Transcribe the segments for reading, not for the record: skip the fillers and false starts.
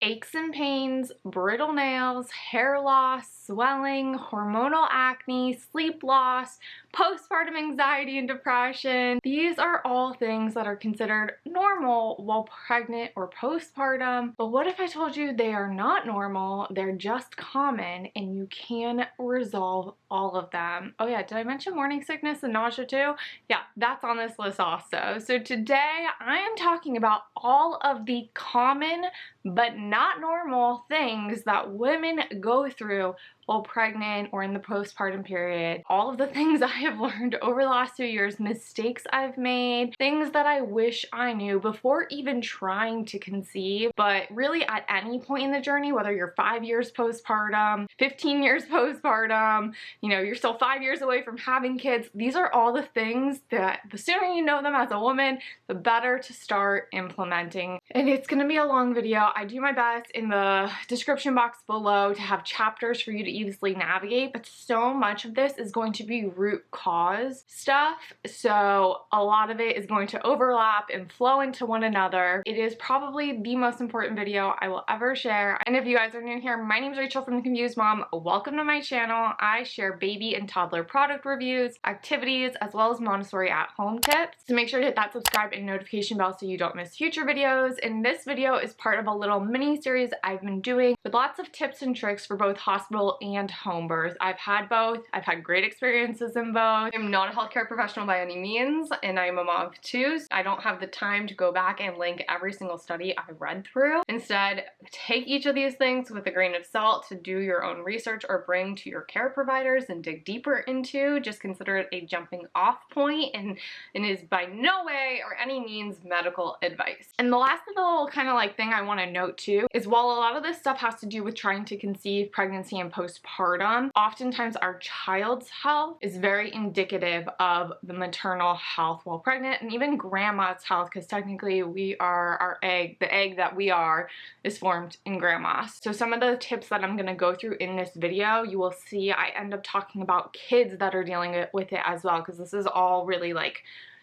aches and pains, brittle nails, hair loss, swelling, hormonal acne, sleep loss, postpartum anxiety and depression. These are all things that are considered normal while pregnant or postpartum. But what if I told you they are not normal, they're just common, and you can resolve all of them? Oh yeah, did I mention morning sickness and nausea too? Yeah, that's on this list also. So today I am talking about all of the common but not normal things that women go through while pregnant or in the postpartum period. All of the things I have learned over the last 2 years, mistakes I've made, things that I wish I knew before even trying to conceive, but really at any point in the journey, whether you're 5 years postpartum, 15 years postpartum, you're still 5 years away from having kids, these are all the things that the sooner you know them as a woman, the better to start implementing. And it's gonna be a long video. I do my best in the description box below to have chapters for you to easily navigate, but so much of this is going to be root cause stuff, so a lot of it is going to overlap and flow into one another. It is probably the most important video I will ever share. And if you guys are new here, my name is Rachel from The Confused Mom. Welcome to my channel. I share baby and toddler product reviews, activities, as well as Montessori at-home tips. So make sure to hit that subscribe and notification bell so you don't miss future videos. And this video is part of a little mini series I've been doing with lots of tips and tricks for both hospital and home birth. I've had both. I've had great experiences in both. I'm not a healthcare professional by any means, and I'm a mom of two. So I don't have the time to go back and link every single study I read through. Instead, take each of these things with a grain of salt to do your own research or bring to your care providers and dig deeper into. Just consider it a jumping off point, and it is by no way or any means medical advice. And the last little kind of like thing I want to note too is while a lot of this stuff has to do with trying to conceive, pregnancy, and postpartum, oftentimes our child's health is very indicative of the maternal health while pregnant, and even grandma's health, because technically we are the egg that we are is formed in grandma. So some of the tips that I'm going to go through in this video, you will see I end up talking about kids that are dealing with it as well, because this is all really like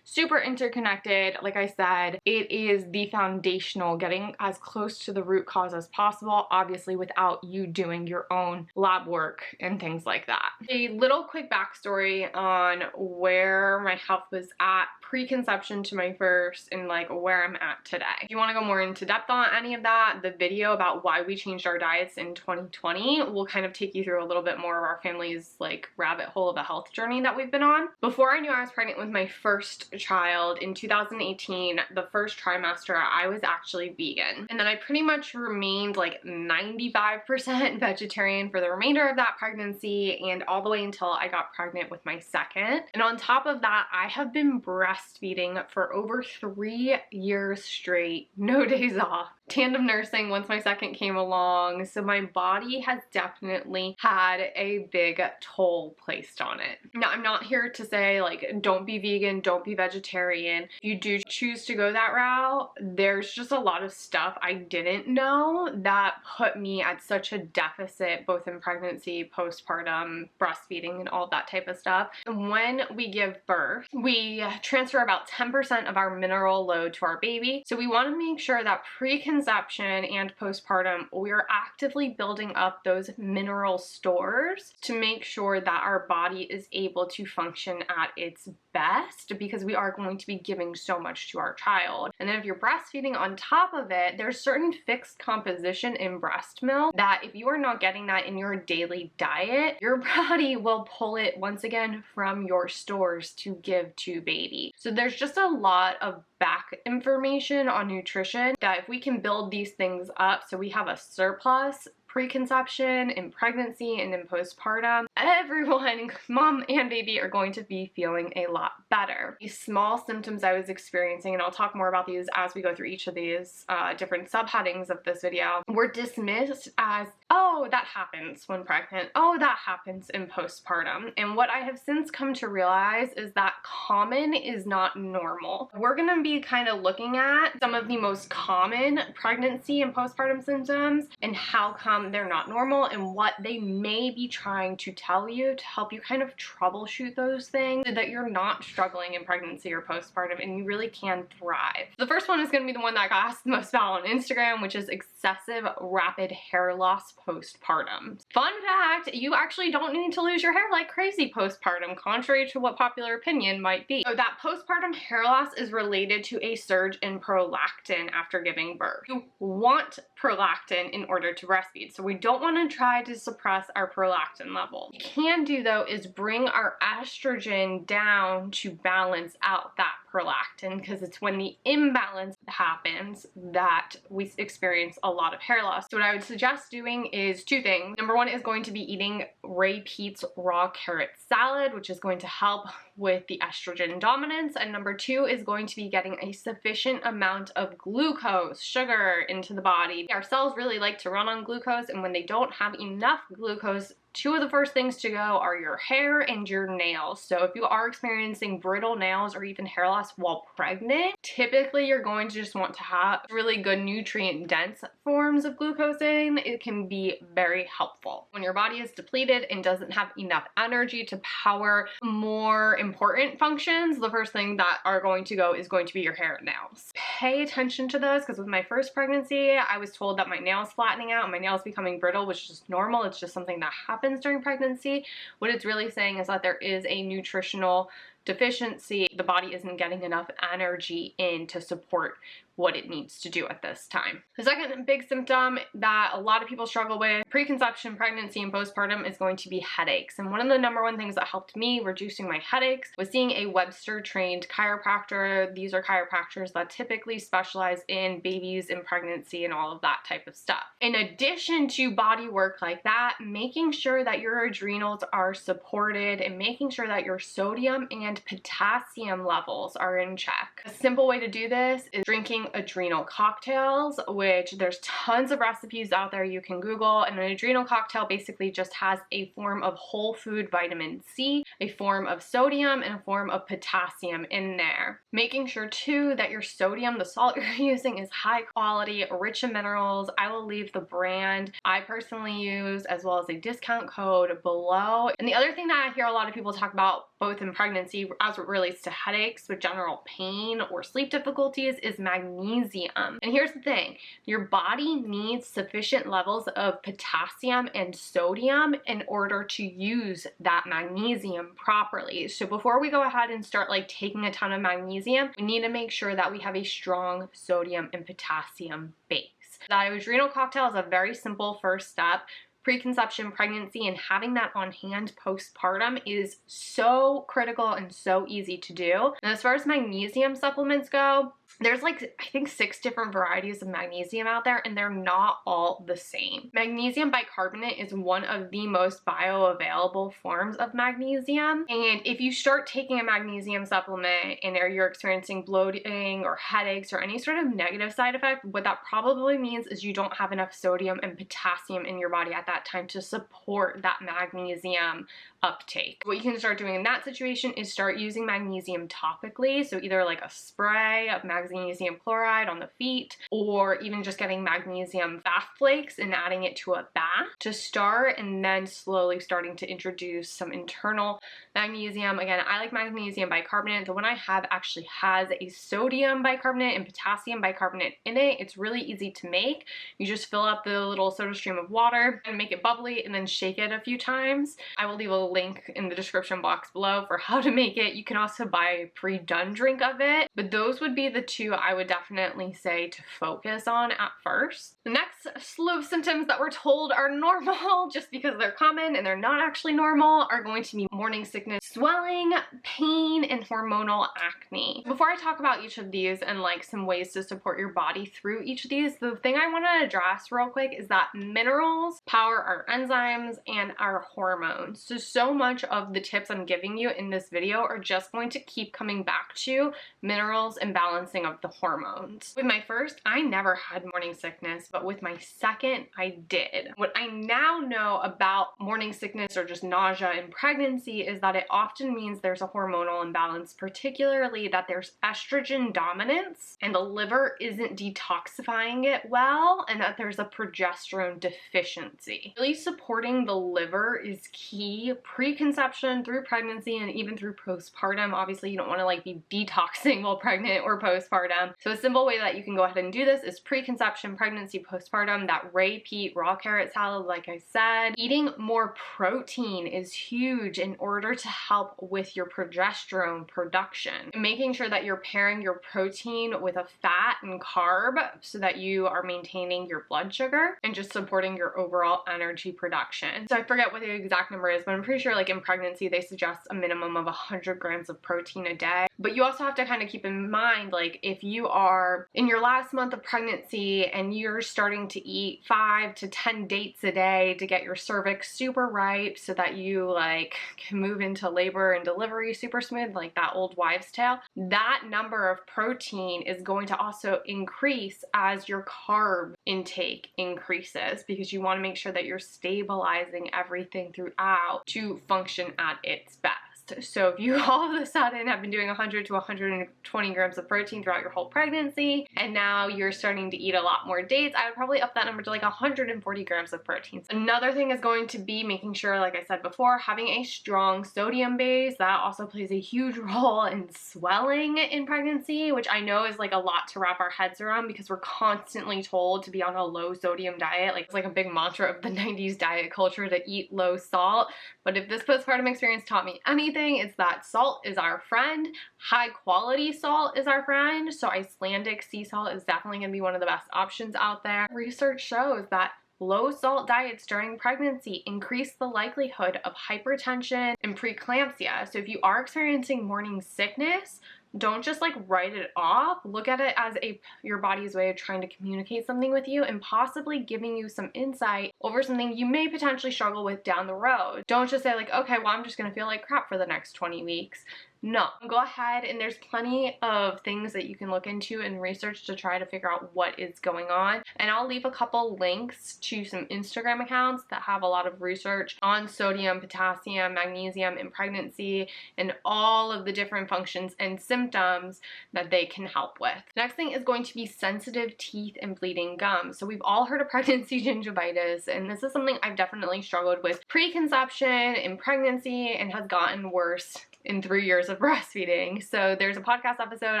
super interconnected. Like I said, it is the foundational, getting as close to the root cause as possible, obviously without you doing your own lab work and things like that. A little quick backstory on where my health was at preconception to my first and like where I'm at today. If you want to go more into depth on any of that, the video about why we changed our diets in 2020 will kind of take you through a little bit more of our family's like rabbit hole of a health journey that we've been on. Before I knew I was pregnant with my first child in 2018, the first trimester, I was actually vegan. And then I pretty much remained like 95% vegetarian for the remainder of that pregnancy and all the way until I got pregnant with my second. And on top of that, I have been breastfeeding for over 3 years straight, no days off. Tandem nursing once my second came along, so my body has definitely had a big toll placed on it. Now, I'm not here to say like don't be vegan, don't be vegetarian. If you do choose to go that route, there's just a lot of stuff I didn't know that put me at such a deficit both in pregnancy, postpartum, breastfeeding, and all that type of stuff. And when we give birth, we transfer about 10% of our mineral load to our baby, so we want to make sure that preconception and postpartum, we are actively building up those mineral stores to make sure that our body is able to function at its best, because we are going to be giving so much to our child. And then if you're breastfeeding on top of it, there's certain fixed composition in breast milk that if you are not getting that in your daily diet, your body will pull it once again from your stores to give to baby. So there's just a lot of back information on nutrition that if we can build these things up so we have a surplus preconception, in pregnancy, and in postpartum, everyone, mom and baby, are going to be feeling a lot better. These small symptoms I was experiencing, and I'll talk more about these as we go through each of these different subheadings of this video, were dismissed as, oh, that happens when pregnant. Oh, that happens in postpartum. And what I have since come to realize is that common is not normal. We're gonna be kind of looking at some of the most common pregnancy and postpartum symptoms and how come they're not normal and what they may be trying to tell you to help you kind of troubleshoot those things so that you're not struggling in pregnancy or postpartum and you really can thrive. The first one is going to be the one that got asked the most about on Instagram, which is excessive rapid hair loss postpartum. Fun fact, you actually don't need to lose your hair like crazy postpartum, contrary to what popular opinion might be. So that postpartum hair loss is related to a surge in prolactin after giving birth. You want prolactin in order to breastfeed, so we don't want to try to suppress our prolactin level. What we can do though is bring our estrogen down to balance out that prolactin, because it's when the imbalance happens that we experience a lot of hair loss. So what I would suggest doing is two things. Number one is going to be eating Ray Pete's raw carrot salad, which is going to help with the estrogen dominance. And number two is going to be getting a sufficient amount of glucose, sugar, into the body. Our cells really like to run on glucose, and when they don't have enough glucose, two of the first things to go are your hair and your nails. So if you are experiencing brittle nails or even hair loss while pregnant, typically you're going to just want to have really good nutrient dense forms of glucose in. It can be very helpful. When your body is depleted and doesn't have enough energy to power more important functions, the first thing that are going to go is going to be your hair and nails. Pay attention to those, because with my first pregnancy, I was told that my nails flattening out and my nails becoming brittle was just normal. It's just something that happens during pregnancy. What it's really saying is that there is a nutritional deficiency. The body isn't getting enough energy in to support what it needs to do at this time. The second big symptom that a lot of people struggle with preconception, pregnancy, and postpartum is going to be headaches. And one of the number one things that helped me reducing my headaches was seeing a Webster trained chiropractor. These are chiropractors that typically specialize in babies in pregnancy and all of that type of stuff. In addition to body work like that, making sure that your adrenals are supported and making sure that your sodium and potassium levels are in check. A simple way to do this is drinking adrenal cocktails, which there's tons of recipes out there you can Google. And an adrenal cocktail basically just has a form of whole food vitamin C, a form of sodium, and a form of potassium in there. Making sure too that your sodium, the salt you're using, is high quality, rich in minerals. I will leave the brand I personally use as well as a discount code below. And the other thing that I hear a lot of people talk about both in pregnancy as it relates to headaches with general pain or sleep difficulties is magnesium. And here's the thing, your body needs sufficient levels of potassium and sodium in order to use that magnesium properly. So before we go ahead and start like taking a ton of magnesium, we need to make sure that we have a strong sodium and potassium base. That adrenal cocktail is a very simple first step. Preconception, pregnancy, and having that on hand postpartum is so critical and so easy to do. And as far as magnesium supplements go, there's like, I think 6 different varieties of magnesium out there, and they're not all the same. Magnesium bicarbonate is one of the most bioavailable forms of magnesium. And if you start taking a magnesium supplement and you're experiencing bloating or headaches or any sort of negative side effect, what that probably means is you don't have enough sodium and potassium in your body at that time to support that magnesium uptake. What you can start doing in that situation is start using magnesium topically. So either like a spray of magnesium chloride on the feet, or even just getting magnesium bath flakes and adding it to a bath to start, and then slowly starting to introduce some internal magnesium. Again, I like magnesium bicarbonate. The one I have actually has a sodium bicarbonate and potassium bicarbonate in it. It's really easy to make. You just fill up the little soda stream of water and make it bubbly and then shake it a few times. I will leave a link in the description box below for how to make it. You can also buy a pre-done drink of it, but those would be the 2 I would definitely say to focus on at first. The next slew of symptoms that we're told are normal just because they're common and they're not actually normal are going to be morning sickness, swelling, pain, and hormonal acne. Before I talk about each of these and like some ways to support your body through each of these, the thing I want to address real quick is that minerals power our enzymes and our hormones. So much of the tips I'm giving you in this video are just going to keep coming back to minerals and balancing of the hormones. With my first, I never had morning sickness, but with my second, I did. What I now know about morning sickness or just nausea in pregnancy is that it often means there's a hormonal imbalance, particularly that there's estrogen dominance and the liver isn't detoxifying it well, and that there's a progesterone deficiency. Really supporting the liver is key preconception, through pregnancy, and even through postpartum. Obviously, you don't want to like be detoxing while pregnant or postpartum. So a simple way that you can go ahead and do this is preconception, pregnancy, postpartum, that Ray Peat raw carrot salad, like I said. Eating more protein is huge in order to help with your progesterone production. And making sure that you're pairing your protein with a fat and carb so that you are maintaining your blood sugar and just supporting your overall energy production. So I forget what the exact number is, but I'm pretty sure like in pregnancy they suggest a minimum of 100 grams of protein a day. But you also have to kind of keep in mind, like if you are in your last month of pregnancy and you're starting to eat 5 to 10 dates a day to get your cervix super ripe so that you like can move into labor and delivery super smooth, like that old wives' tale, that number of protein is going to also increase as your carb intake increases, because you want to make sure that you're stabilizing everything throughout to function at its best. So if you all of a sudden have been doing 100 to 120 grams of protein throughout your whole pregnancy, and now you're starting to eat a lot more dates, I would probably up that number to like 140 grams of protein. Another thing is going to be making sure, like I said before, having a strong sodium base. That also plays a huge role in swelling in pregnancy, which I know is like a lot to wrap our heads around because we're constantly told to be on a low sodium diet. Like it's like a big mantra of the 90s diet culture to eat low salt. But if this postpartum experience taught me anything, it's that salt is our friend. High quality salt is our friend. So Icelandic sea salt is definitely going to be one of the best options out there. Research shows that low salt diets during pregnancy increase the likelihood of hypertension and preeclampsia. So if you are experiencing morning sickness, don't just like write it off. Look at it as your body's way of trying to communicate something with you and possibly giving you some insight over something you may potentially struggle with down the road. Don't just say like, okay, well, I'm just gonna feel like crap for the next 20 weeks. No, go ahead, and there's plenty of things that you can look into and research to try to figure out what is going on. And I'll leave a couple links to some Instagram accounts that have a lot of research on sodium, potassium, magnesium in pregnancy and all of the different functions and symptoms that they can help with. Next thing is going to be sensitive teeth and bleeding gums. So we've all heard of pregnancy gingivitis, and this is something I've definitely struggled with preconception in pregnancy and has gotten worse in 3 years of breastfeeding. So there's a podcast episode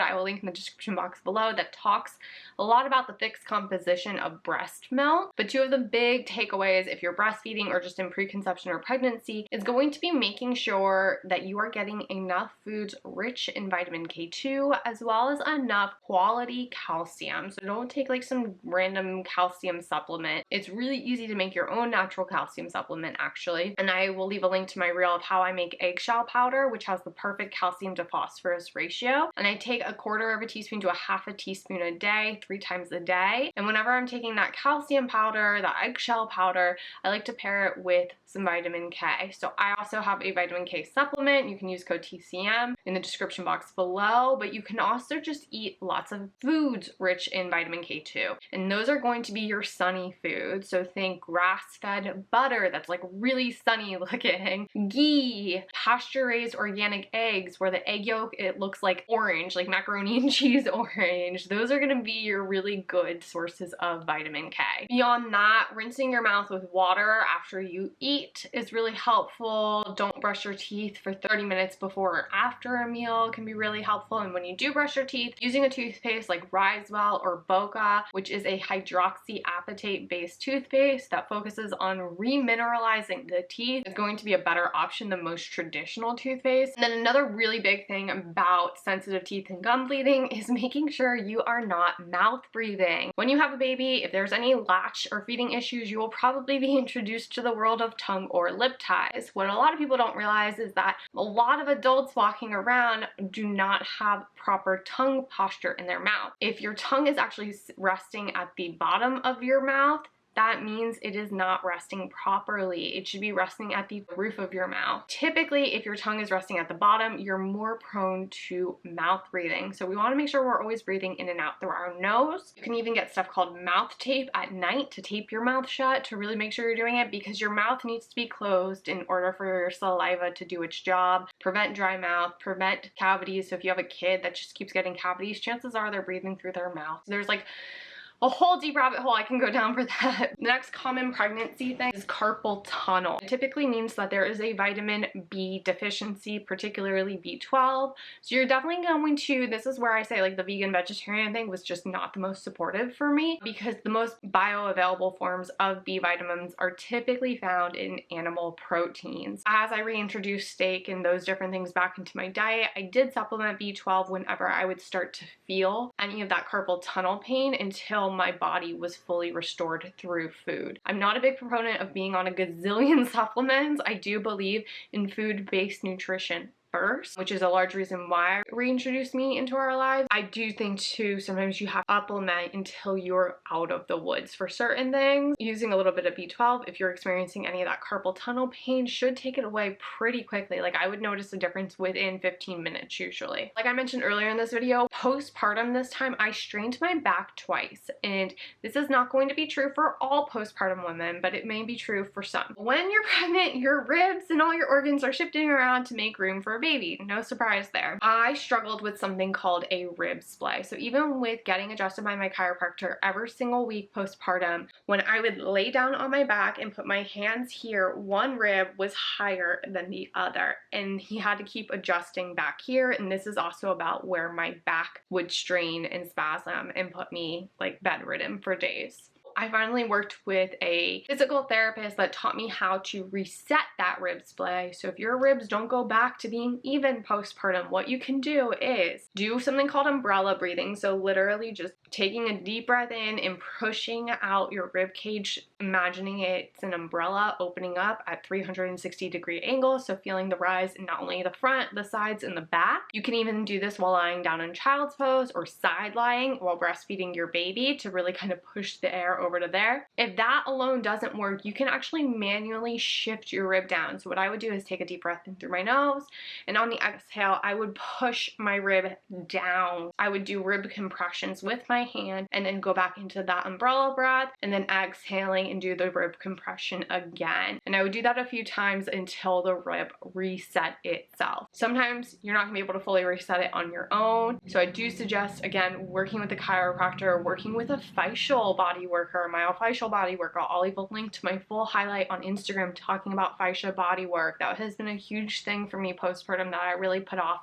I will link in the description box below that talks a lot about the fixed composition of breast milk. But two of the big takeaways if you're breastfeeding or just in preconception or pregnancy is going to be making sure that you are getting enough foods rich in vitamin K2 as well as enough quality calcium. So don't take like some random calcium supplement. It's really easy to make your own natural calcium supplement actually. And I will leave a link to my reel of how I make eggshell powder, which has the perfect calcium to phosphorus ratio. And I take 1/4 of a teaspoon to 1/2 teaspoon a day, 3 times a day. And whenever I'm taking that calcium powder, that eggshell powder, I like to pair it with some vitamin K. So I also have a vitamin K supplement. You can use code TCM in the description box below, but you can also just eat lots of foods rich in vitamin K2. And those are going to be your sunny foods. So think grass-fed butter that's like really sunny looking, ghee, pasture-raised organic eggs where the egg yolk, it looks like orange, like macaroni and cheese orange. Those are going to be your really good sources of vitamin K. Beyond that, rinsing your mouth with water after you eat is really helpful. Don't brush your teeth for 30 minutes before or after a meal can be really helpful. And when you do brush your teeth, using a toothpaste like Risewell or Boca, which is a hydroxyapatite based toothpaste that focuses on remineralizing the teeth, is going to be a better option than most traditional toothpaste. And then another really big thing about sensitive teeth and gum bleeding is making sure you are not mouth breathing. When you have a baby, if there's any latch or feeding issues, you will probably be introduced to the world of tongue or lip ties. What a lot of people don't realize is that a lot of adults walking around do not have proper tongue posture in their mouth. If your tongue is actually resting at the bottom of your mouth, that means it is not resting properly. It should be resting at the roof of your mouth. Typically, if your tongue is resting at the bottom, you're more prone to mouth breathing. So we want to make sure we're always breathing in and out through our nose. You can even get stuff called mouth tape at night to tape your mouth shut to really make sure you're doing it, because your mouth needs to be closed in order for your saliva to do its job, prevent dry mouth, prevent cavities. So if you have a kid that just keeps getting cavities, chances are they're breathing through their mouth. There's like a whole deep rabbit hole I can go down for that. The next common pregnancy thing is carpal tunnel. It typically means that there is a vitamin B deficiency, particularly B12. So you're definitely going to, this is where I say like the vegan vegetarian thing was just not the most supportive for me, because the most bioavailable forms of B vitamins are typically found in animal proteins. As I reintroduced steak and those different things back into my diet, I did supplement B12 whenever I would start to feel any of that carpal tunnel pain until my body was fully restored through food. I'm not a big proponent of being on a gazillion supplements. I do believe in food-based nutrition first, which is a large reason why reintroduced me into our lives. I do think too, sometimes you have to supplement until you're out of the woods for certain things. Using a little bit of B12, if you're experiencing any of that carpal tunnel pain, should take it away pretty quickly. Like I would notice a difference within 15 minutes usually. Like I mentioned earlier in this video, postpartum this time, I strained my back twice. And this is not going to be true for all postpartum women, but it may be true for some. When you're pregnant, your ribs and all your organs are shifting around to make room for a baby. No surprise there. I struggled with something called a rib splay. So even with getting adjusted by my chiropractor every single week postpartum, when I would lay down on my back and put my hands here, one rib was higher than the other. And he had to keep adjusting back here. And this is also about where my back would strain and spasm and put me like bedridden for days. I finally worked with a physical therapist that taught me how to reset that rib splay. So if your ribs don't go back to being even postpartum, what you can do is do something called umbrella breathing. So literally just taking a deep breath in and pushing out your rib cage, imagining it's an umbrella opening up at 360-degree angles. So feeling the rise in not only the front, the sides, and the back. You can even do this while lying down in child's pose or side lying while breastfeeding your baby to really kind of push the air over to there. If that alone doesn't work, you can actually manually shift your rib down. So what I would do is take a deep breath in through my nose, and on the exhale, I would push my rib down. I would do rib compressions with my hand and then go back into that umbrella breath, and then exhaling and do the rib compression again. And I would do that a few times until the rib reset itself. Sometimes you're not gonna be able to fully reset it on your own. So I do suggest, again, working with a chiropractor, working with a fascial body worker, myofascial body work. I'll leave a link to my full highlight on Instagram talking about fascia body work. That has been a huge thing for me postpartum that I really put off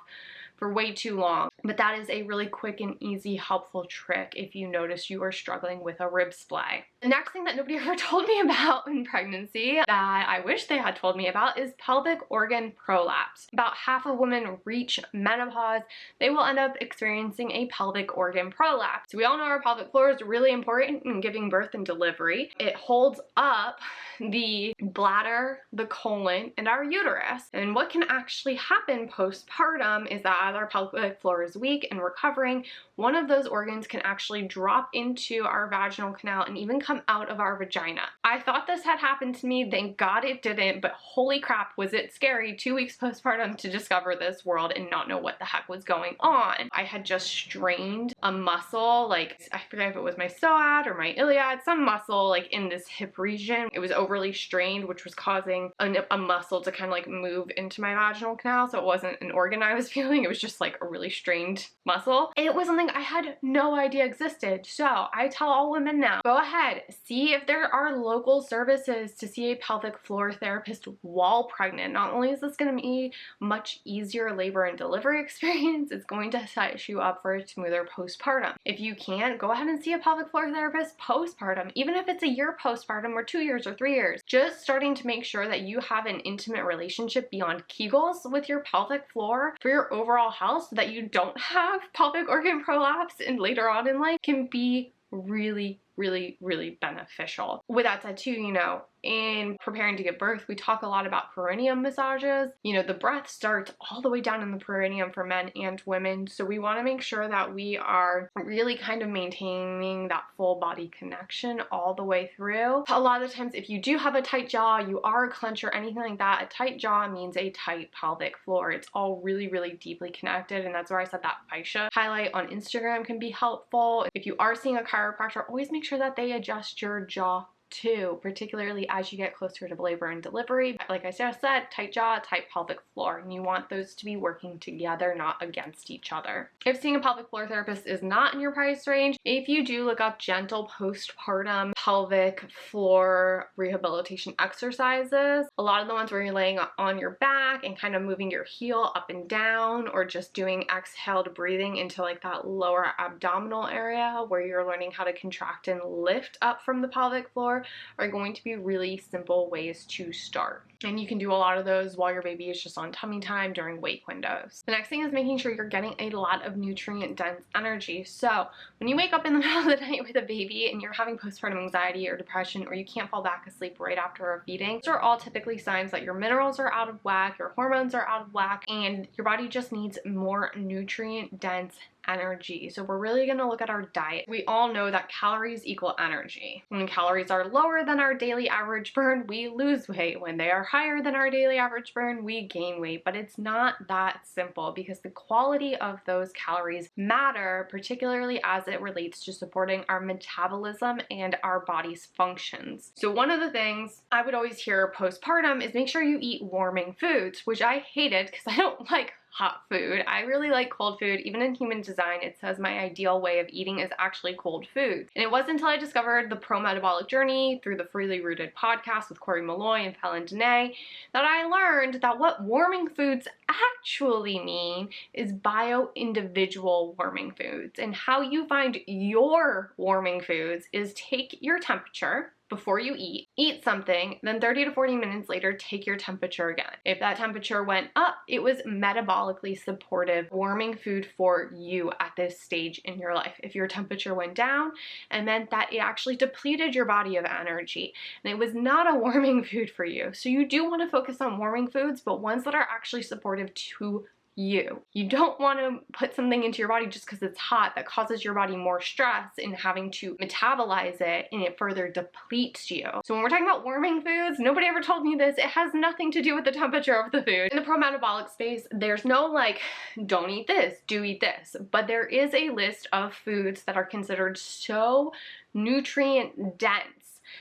for way too long. But that is a really quick and easy, helpful trick if you notice you are struggling with a rib splay. The next thing that nobody ever told me about in pregnancy that I wish they had told me about is pelvic organ prolapse. About half of women reach menopause, they will end up experiencing a pelvic organ prolapse. So we all know our pelvic floor is really important in giving birth and delivery. It holds up the bladder, the colon, and our uterus. And what can actually happen postpartum is that as our pelvic floor is weak and recovering, one of those organs can actually drop into our vaginal canal and even come out of our vagina. I thought this had happened to me, thank God it didn't, but holy crap, was it scary 2 weeks postpartum to discover this world and not know what the heck was going on. I had just strained a muscle, like I forget if it was my psoas or my iliad, some muscle like in this hip region. It was overly strained, which was causing a muscle to kind of like move into my vaginal canal. So it wasn't an organ I was feeling, it was just like a really strained muscle. It was something I had no idea existed. So I tell all women now, go ahead, see if there are local services to see a pelvic floor therapist while pregnant. Not only is this going to be much easier labor and delivery experience, it's going to set you up for a smoother postpartum. If you can't, go ahead and see a pelvic floor therapist postpartum, even if it's a year postpartum or 2 years or 3 years. Just starting to make sure that you have an intimate relationship beyond Kegels with your pelvic floor for your overall health so that you don't have pelvic organ prolapse and later on in life can be really really, really beneficial. With that said too, you know, in preparing to give birth, we talk a lot about perineum massages. You know, the breath starts all the way down in the perineum for men and women, so we want to make sure that we are really kind of maintaining that full body connection all the way through. A lot of the times, if you do have a tight jaw, you are a clench or anything like that, a tight jaw means a tight pelvic floor. It's all really, really deeply connected, and that's where I said that fascia highlight on Instagram can be helpful. If you are seeing a chiropractor, always make sure that they adjust your jaw too, particularly as you get closer to labor and delivery. Like I just said, tight jaw, tight pelvic floor, and you want those to be working together, not against each other. If seeing a pelvic floor therapist is not in your price range, if you do look up gentle postpartum pelvic floor rehabilitation exercises, a lot of the ones where you're laying on your back and kind of moving your heel up and down, or just doing exhaled breathing into like that lower abdominal area where you're learning how to contract and lift up from the pelvic floor, are going to be really simple ways to start. And you can do a lot of those while your baby is just on tummy time during wake windows. The next thing is making sure you're getting a lot of nutrient dense energy. So when you wake up in the middle of the night with a baby and you're having postpartum anxiety or depression, or you can't fall back asleep right after a feeding, those are all typically signs that your minerals are out of whack, your hormones are out of whack, and your body just needs more nutrient dense energy. So we're really going to look at our diet. We all know that calories equal energy. When calories are lower than our daily average burn, we lose weight. When they are higher than our daily average burn, we gain weight. But it's not that simple, because the quality of those calories matter, particularly as it relates to supporting our metabolism and our body's functions. So one of the things I would always hear postpartum is make sure you eat warming foods, which I hated because I don't like hot food. I really like cold food. Even in Human Design, it says my ideal way of eating is actually cold foods. And it wasn't until I discovered the pro-metabolic journey through the Freely Rooted podcast with Corey Malloy and Fallon Dene that I learned that what warming foods actually mean is bio-individual warming foods. And how you find your warming foods is take your temperature before you eat something, then 30 to 40 minutes later, take your temperature again. If that temperature went up, it was metabolically supportive warming food for you at this stage in your life. If your temperature went down, it meant that it actually depleted your body of energy, and it was not a warming food for you. So you do want to focus on warming foods, but ones that are actually supportive to you. You don't want to put something into your body just because it's hot that causes your body more stress in having to metabolize it, and it further depletes you. So when we're talking about warming foods, nobody ever told me this. It has nothing to do with the temperature of the food. In the pro-metabolic space, there's no like, don't eat this, do eat this. But there is a list of foods that are considered so nutrient dense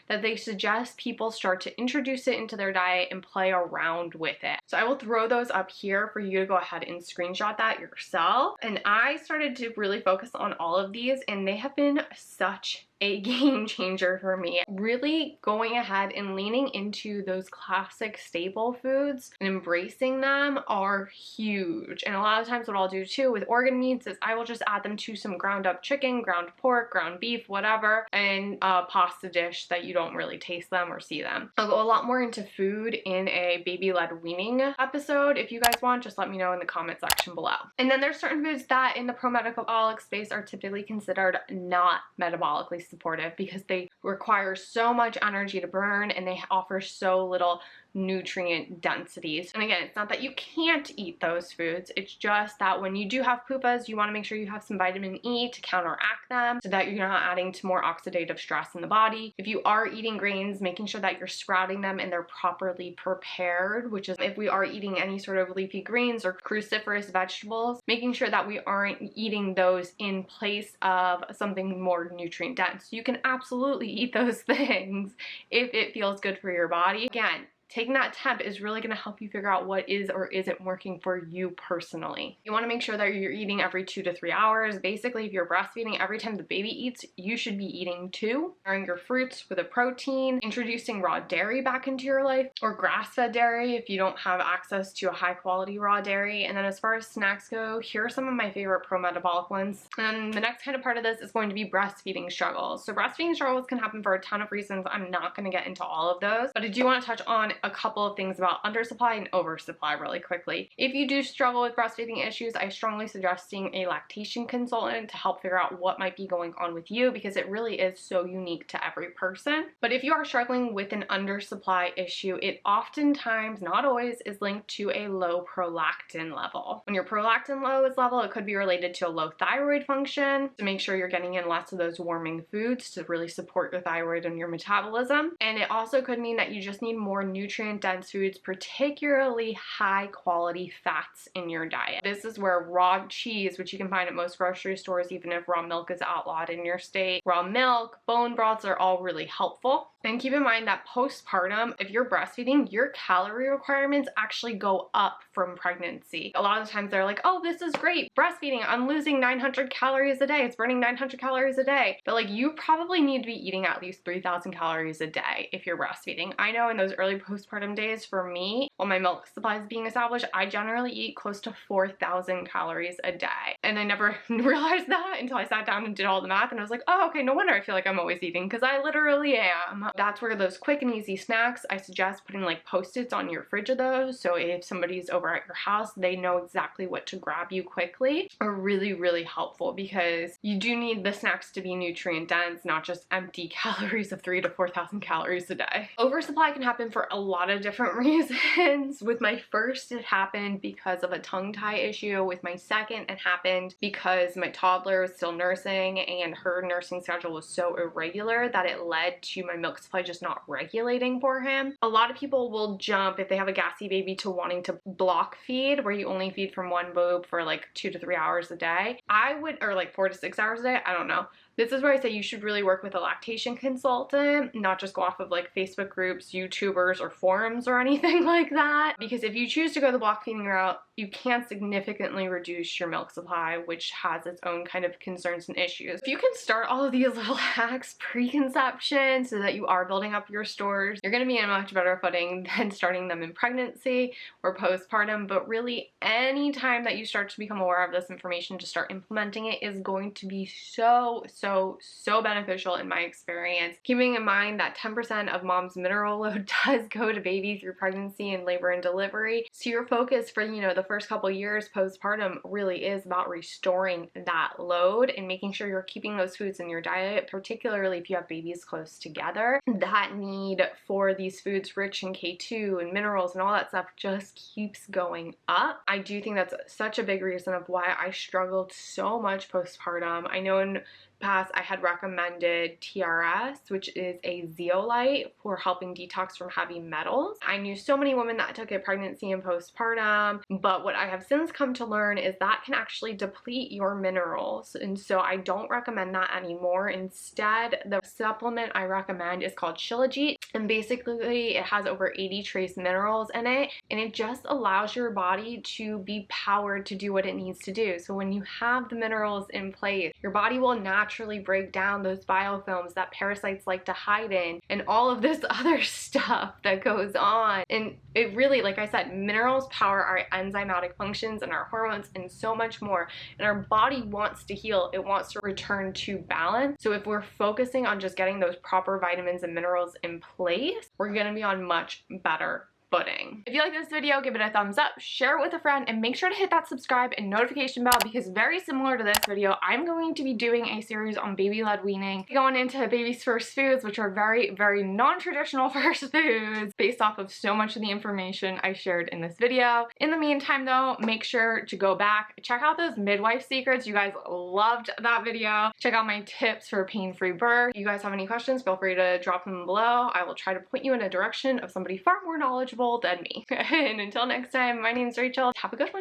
that they suggest people start to introduce it into their diet and play around with it. So I will throw those up here for you to go ahead and screenshot that yourself. And I started to really focus on all of these, and they have been such a game changer for me. Really going ahead and leaning into those classic staple foods and embracing them are huge. And a lot of times what I'll do too with organ meats is I will just add them to some ground up chicken, ground pork, ground beef, whatever, and a pasta dish that you don't really taste them or see them. I'll go a lot more into food in a baby-led weaning episode. If you guys want, just let me know in the comment section below. And then there's certain foods that in the pro-metabolic space are typically considered not metabolically supportive because they require so much energy to burn and they offer so little nutrient densities. And again, it's not that you can't eat those foods, it's just that when you do have PUFAs, you want to make sure you have some vitamin E to counteract them so that you're not adding to more oxidative stress in the body. If you are eating grains, making sure that you're sprouting them and they're properly prepared, which is if we are eating any sort of leafy greens or cruciferous vegetables, making sure that we aren't eating those in place of something more nutrient dense. You can absolutely eat those things if it feels good for your body. Again, taking that temp is really going to help you figure out what is or isn't working for you personally. You want to make sure that you're eating every 2 to 3 hours. Basically, if you're breastfeeding, every time the baby eats, you should be eating too. Pairing your fruits with a protein, introducing raw dairy back into your life, or grass-fed dairy if you don't have access to a high-quality raw dairy. And then as far as snacks go, here are some of my favorite pro-metabolic ones. And the next kind of part of this is going to be breastfeeding struggles. So breastfeeding struggles can happen for a ton of reasons. I'm not going to get into all of those, but I do want to touch on on a couple of things about undersupply and oversupply really quickly. If you do struggle with breastfeeding issues, I strongly suggest seeing a lactation consultant to help figure out what might be going on with you, because it really is so unique to every person. But if you are struggling with an undersupply issue, it oftentimes, not always, is linked to a low prolactin level. When your prolactin low is level, it could be related to a low thyroid function, so make sure you're getting in lots of those warming foods to really support your thyroid and your metabolism. And it also could mean that you just need more nutrient dense foods, particularly high quality fats in your diet. This is where raw cheese, which you can find at most grocery stores, even if raw milk is outlawed in your state, raw milk, bone broths are all really helpful. And keep in mind that postpartum, if you're breastfeeding, your calorie requirements actually go up from pregnancy. A lot of the times they're like, oh, this is great, breastfeeding, I'm losing 900 calories a day, it's burning 900 calories a day. But like, you probably need to be eating at least 3,000 calories a day if you're breastfeeding. I know in those early postpartum days for me, while my milk supply is being established, I generally eat close to 4,000 calories a day. And I never realized that until I sat down and did all the math, and I was like, oh, okay, no wonder I feel like I'm always eating, because I literally am. That's where those quick and easy snacks, I suggest putting like Post-its on your fridge of those, so if somebody's over at your house, they know exactly what to grab you quickly, are really, really helpful, because you do need the snacks to be nutrient dense, not just empty calories of 3,000 to 4,000 calories a day. Oversupply can happen for a lot of different reasons. With my first, it happened because of a tongue tie issue. With my second, it happened because my toddler was still nursing and her nursing schedule was so irregular that it led to my milk supply just not regulating for him. A lot of people will jump, if they have a gassy baby, to wanting to block feed, where you only feed from one boob for like 2 to 3 hours a day. I would, or like 4 to 6 hours a day, I don't know. This is where I say you should really work with a lactation consultant, not just go off of like Facebook groups, YouTubers, or forums or anything like that. Because if you choose to go the block feeding route, you can significantly reduce your milk supply, which has its own kind of concerns and issues. If you can start all of these little hacks pre-conception so that you are building up your stores, you're going to be in a much better footing than starting them in pregnancy or postpartum. But really, any time that you start to become aware of this information, to start implementing it is going to be so beneficial in my experience. Keeping in mind that 10% of mom's mineral load does go to baby through pregnancy and labor and delivery. So your focus for, you know, the first couple years postpartum really is about restoring that load and making sure you're keeping those foods in your diet, particularly if you have babies close together. That need for these foods rich in K2 and minerals and all that stuff just keeps going up. I do think that's such a big reason of why I struggled so much postpartum. I know in past I had recommended TRS, which is a zeolite for helping detox from heavy metals. I knew so many women that took it pregnancy and postpartum, but what I have since come to learn is that can actually deplete your minerals, and so I don't recommend that anymore. Instead, the supplement I recommend is called Shilajit, and basically it has over 80 trace minerals in it, and it just allows your body to be powered to do what it needs to do. So when you have the minerals in place, your body will naturally break down those biofilms that parasites like to hide in, and all of this other stuff that goes on. And it really, like I said, minerals power our enzymatic functions and our hormones and so much more. And our body wants to heal. It wants to return to balance. So if we're focusing on just getting those proper vitamins and minerals in place, we're going to be on much better footing. If you like this video, give it a thumbs up, share it with a friend, and make sure to hit that subscribe and notification bell, because very similar to this video, I'm going to be doing a series on baby-led weaning, going into baby's first foods, which are very non-traditional first foods based off of so much of the information I shared in this video. In the meantime though, make sure to go back, check out those midwife secrets. You guys loved that video. Check out my tips for pain-free birth. If you guys have any questions, feel free to drop them below. I will try to point you in a direction of somebody far more knowledgeable than me. And until next time, my name is Rachel. Have a good one.